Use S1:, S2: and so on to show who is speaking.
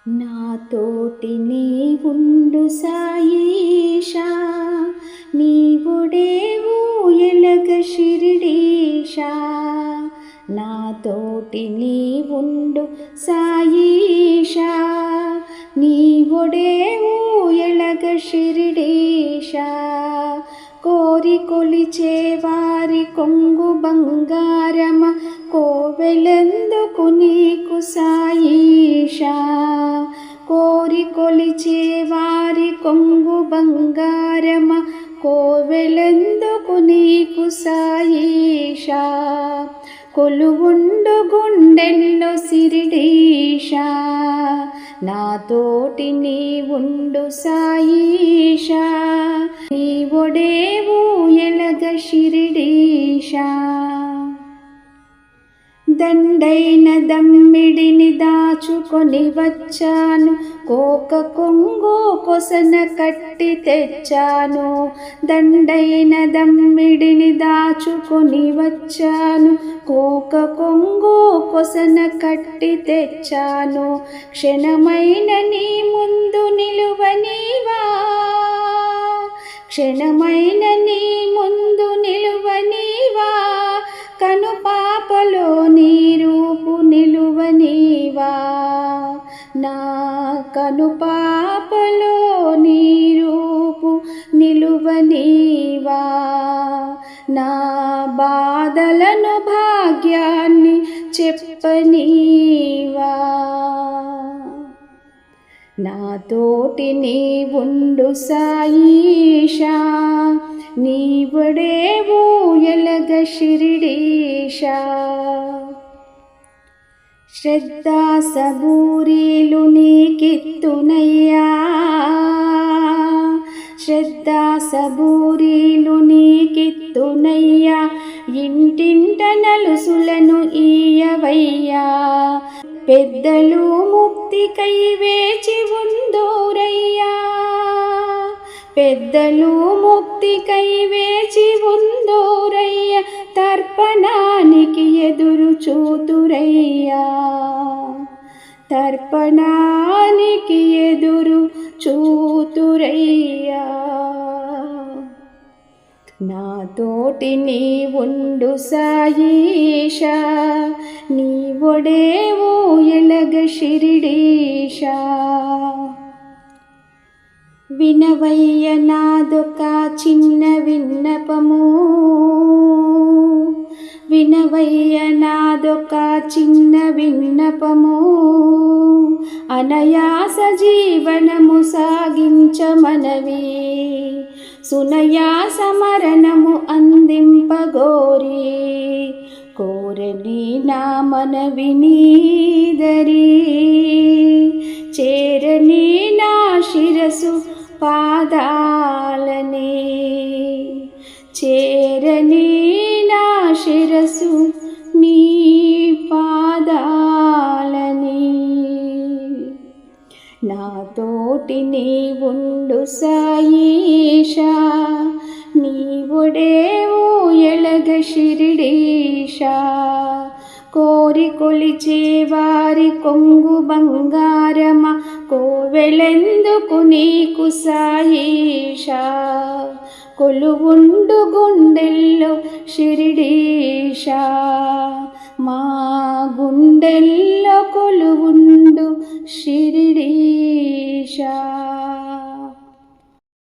S1: నాతోటి నీవుండు సాయీషా, నీవుడేవు ఎలగ షిరిడీషా. నాతోటి నీవుండు సాయీషా, నీవుడేవు ఎలగ షిరిడీషా. కోరి కొలిచే వారి కొంగు బంగారమ, కోవెలెందుకు నీకు సాయీషా. కోరి కొలిచే వారి కొంగు బంగారమ, కోవెలెందుకు నీకు సాయీషా. కొలువుండు గుండెల్లో షిరిడీషా, నాతోటి నీవుండు సాయీషా. నీవొడేవు ఎలగ షిరిడీషా. దండైన దమ్మిడిని దాచుకొని వచ్చాను, కోక కొంగు కొసన కట్టి తెచ్చాను. దండైన దమ్మిడిని దాచుకొని వచ్చాను, కోక కొంగు కొసన కట్టి తెచ్చాను. క్షణమైన నీ ముందు నిలువనీవా, క్షణమైన నీ ముందు నిలువనీవా. కను పాపలో నీ రూపు నిలువనీవా, నా కను పాపలో నీ రూపు నిలువనీవా. నా బాధలను భాగ్యాన్ని చెప్పనీవా. నాతోటి నీవుండు సాయీషా, నీవడేవు ఎలగ షిరిడీషా. శ్రద్ధా సబూరీలు నీకిత్తునయ్యా, శ్రద్ధా సబూరీలు నీకిత్తునయ్యా. ఇంటింట నలుసులను ఈయవయ్యా, పెద్దలు ముక్తికై వేచి ఉందోరయ్యా. పెద్దలు ముక్తికై వేచి ఉందోరయ్యా, తర్పణానికి ఎదురు చూతురయ్యా. తర్పణానికి ఎదురు చూతురయ్యా. నాతోటి నీవుండు సాయీషా, నీవొడేవు ఎలగ షిరిడీషా. వినవయ్య నాదొక చిన్న విన్నపము, వినవయ్య నాదొక చిన్న విన్నపము. అనయాస జీవనము సాగించమనవి, సునయాస మరణము అందింపగోరి. కోరని నా మనవి నీదరి, చేరని నా శిరసు పాదాలని. చేరని నా శిరసు నీ పాదాలని. నాతోటి నీవుండు సాయీషా, నీవొడేవు ఎలగ షిరిడీషా. కోరి కొలిచే వారి కొంగు బంగారమ, కోవెలెందుకు నీకు సాయీషా. కొలువుండు గుండెల్లో షిరిడీషా, మా గుండెల్లో కొలువుండు షిరిడీ.